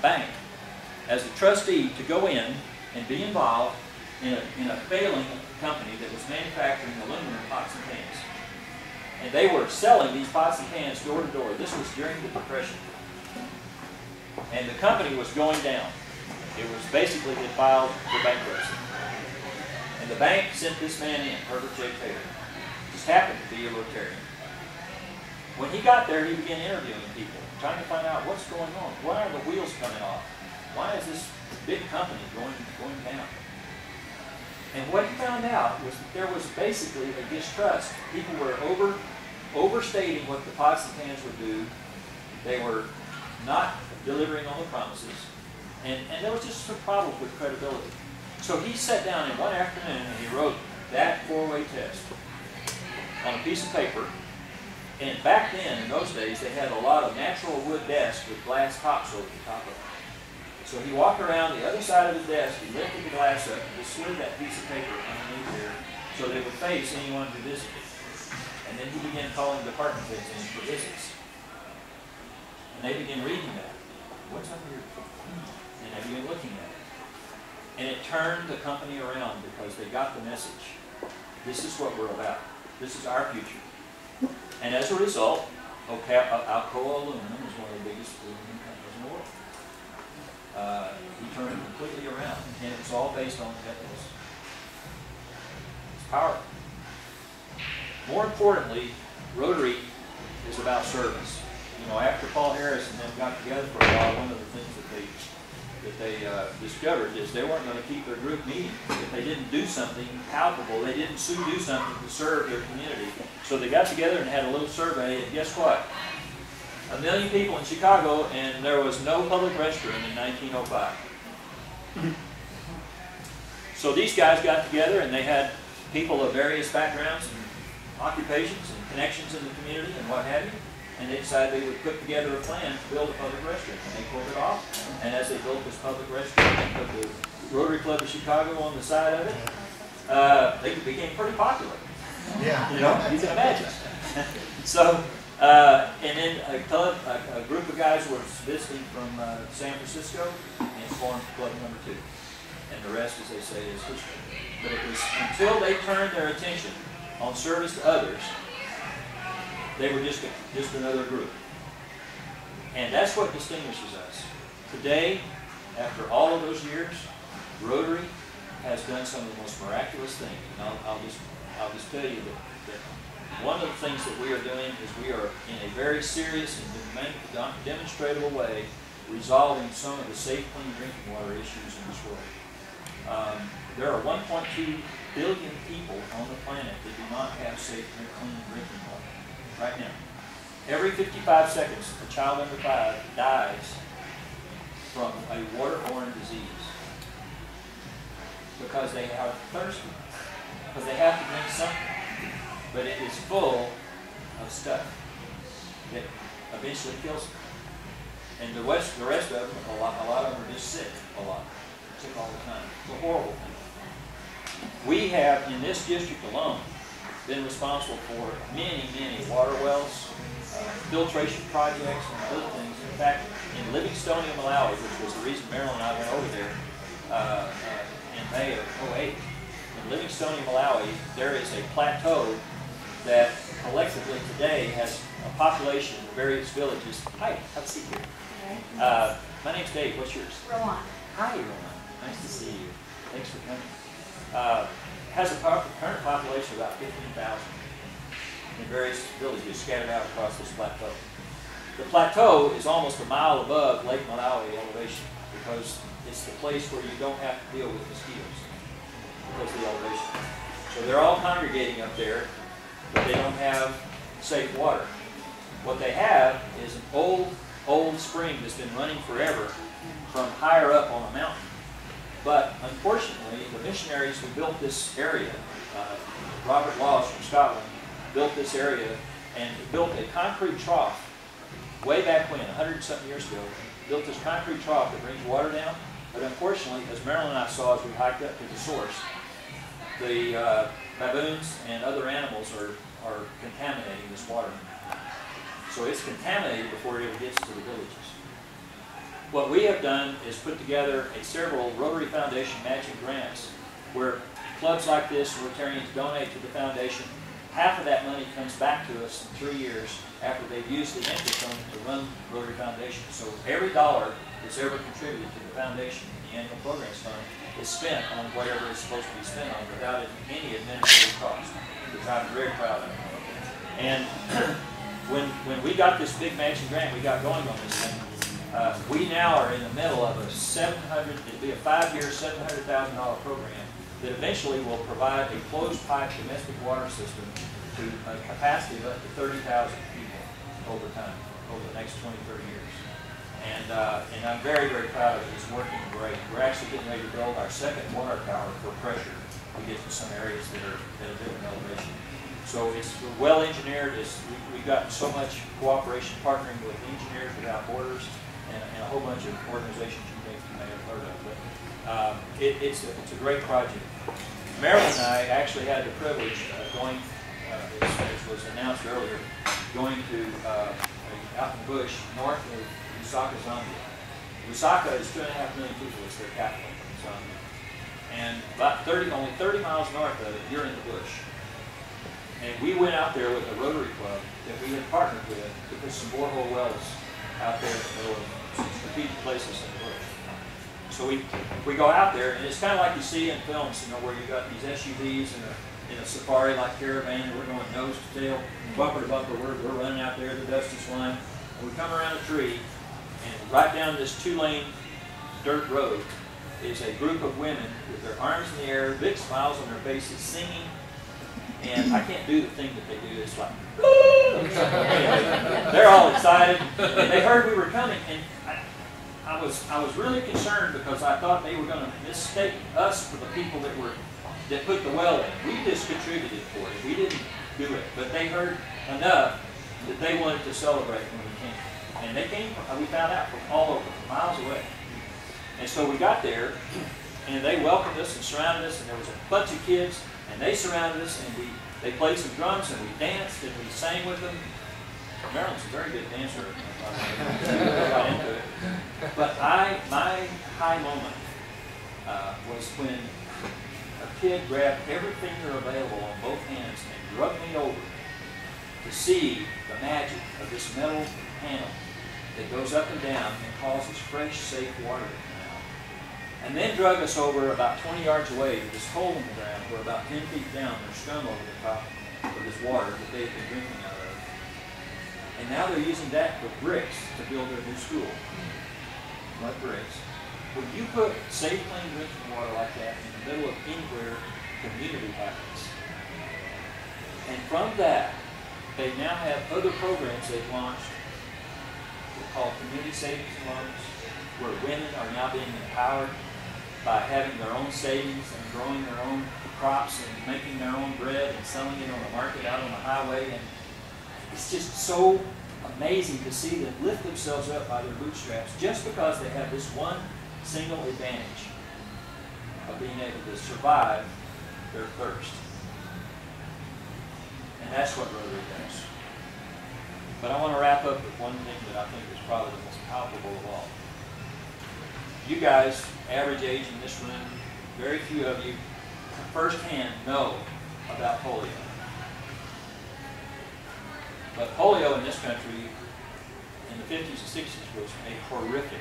bank as a trustee to go in and be involved in a failing company that was manufacturing aluminum pots and pans. And they were selling these pots and pans door to door. This was during the Depression. And the company was going down. It was basically had filed for bankruptcy. And the bank sent this man in, Herbert J. Taylor. Just happened to be a Rotarian. When he got there, he began interviewing people, trying to find out what's going on. Why are the wheels coming off? Why is this big company going down? And what he found out was that there was basically a distrust. People were overstating what the pots and pans would do. They were not delivering on the promises. And there was just some problems with credibility. So he sat down in one afternoon and he wrote that four-way test on a piece of paper. And back then, in those days, they had a lot of natural wood desks with glass tops over the top of them. So he walked around the other side of his desk, he lifted the glass up, and just slid that piece of paper underneath there so they would face anyone who visited. And then he began calling department heads in for visits. And they began reading that. What's under here? And they began looking at it. And it turned the company around because they got the message. This is what we're about. This is our future. And as a result, Alcoa Aluminum is one of the biggest aluminum companies in the world. He turned it completely around, and it was all based on ethos. It's powerful. More importantly, Rotary is about service. You know, after Paul Harris and them got together for a while, one of the things that they discovered is they weren't going to keep their group meeting if they didn't do something palpable. They didn't do something to serve their community. So they got together and had a little survey, and guess what? 1 million people in Chicago, and there was no public restroom in 1905. So these guys got together, and they had people of various backgrounds and occupations and connections in the community and what have you. And they decided they would put together a plan to build a public restroom. And they pulled it off. And as they built this public restroom and put the Rotary Club of Chicago on the side of it, they became pretty popular. Yeah. You know, you can imagine. So, and then a group of guys were visiting from San Francisco and formed Club number 2. And the rest, as they say, is history. But it was until they turned their attention on service to others, they were just another group. And that's what distinguishes us. Today, after all of those years, Rotary has done some of the most miraculous things. And I'll just tell you that one of the things that we are doing is we are in a very serious and demonstrable way resolving some of the safe, clean drinking water issues in this world. There are 1.2 billion people on the planet that do not have safe, clean drinking water. Right now. Every 55 seconds, a child under 5 dies from a waterborne disease because they are thirsty, because they have to drink something, but it is full of stuff that eventually kills them. And the rest of them, a lot of them are just sick a lot. Sick all the time. It's a horrible thing. We have, in this district alone, been responsible for many, many water wells, filtration projects, and other things. In fact, in Livingstonia, Malawi, which was the reason Marilyn and I went over there in May of '08, in Livingstonia, Malawi, there is a plateau that collectively today has a population of various villages. Hi, have a seat here. My name's Dave. What's yours? Rowan. Hi, Rowan. Nice to see you. Thanks for coming. Has a current population of about 15,000 in various villages scattered out across this plateau. The plateau is almost a mile above Lake Malawi elevation because it's the place where you don't have to deal with mosquitoes because of the elevation. So they're all congregating up there, but they don't have safe water. What they have is an old spring that's been running forever from higher up on a mountain. But unfortunately, the missionaries who built this area, Robert Laws from Scotland, built this area and built a concrete trough way back when, 100-something years ago, built this concrete trough that brings water down. But unfortunately, as Marilyn and I saw as we hiked up to the source, the baboons and other animals are contaminating this water. So it's contaminated before it ever gets to the villages. what we have done is put together several Rotary Foundation matching grants where clubs like this, Rotarians, donate to the foundation. Half of that money comes back to us in 3 years after they've used the interest on it to run Rotary Foundation. So every dollar that's ever contributed to the foundation in the annual programs fund is spent on whatever it's supposed to be spent on without any administrative cost, which I'm very proud of. And when we got this big matching grant, we got going on this thing, we now are in the middle of it'll be a 5-year, $700,000 program that eventually will provide a closed pipe domestic water system to a capacity of up to 30,000 people over time, over the next 20, 30 years. And I'm very, very proud of it. It's working great. We're actually getting ready to build our second water tower for pressure to get to some areas that are at a different elevation. So we're well engineered. We've gotten so much cooperation, partnering with Engineers Without Borders and a whole bunch of organizations you may have heard of. But it's a great project. Marilyn and I actually had the privilege of going, as was announced earlier, going to out in the bush north of Lusaka, Zambia. Lusaka is 2.5 million people. It's their capital, Zambia. And about only 30 miles north of it, you're in the bush. And we went out there with a Rotary Club that we had partnered with to put some borehole wells out there that were some strategic places in the bush. So we go out there, and it's kind of like you see in films, you know, where you got these SUVs in a safari like caravan, and we're going nose to tail, bumper to bumper. We're running out there, the dust is flying, and we come around a tree, and right down this 2-lane dirt road is a group of women with their arms in the air, big smiles on their faces, singing. And I can't do the thing that they do. It's like, they're all excited. And they heard we were coming, and I was really concerned because I thought they were going to mistake us for the people that put the well in. We just contributed for it. We didn't do it, but they heard enough that they wanted to celebrate when we came. And they came. We found out from all over, from miles away. And so we got there, and they welcomed us and surrounded us, and there was a bunch of kids. And they surrounded us, and they played some drums, and we danced, and we sang with them. Marilyn's a very good dancer. Got into it. But my high moment was when a kid grabbed every finger available on both hands and drugged me over to see the magic of this metal panel that goes up and down and causes fresh, safe water to come out. And then drug us over about 20 yards away to this hole in the ground where about 10 feet down there's scum over the top of this water that they've been drinking out of. And now they're using that for bricks to build their new school. Mud bricks. When you put safe, clean drinking water like that in the middle of anywhere, community happens. And from that, they now have other programs they've launched. They're called community savings and loans, where women are now being empowered by having their own savings and growing their own crops and making their own bread and selling it on the market out on the highway. And it's just so amazing to see them lift themselves up by their bootstraps just because they have this one single advantage of being able to survive their thirst. And that's what Rotary does. But I want to wrap up with one thing that I think is probably the most palpable of all. You guys, average age in this room, very few of you firsthand know about polio. But polio in this country in the 50s and 60s was a horrific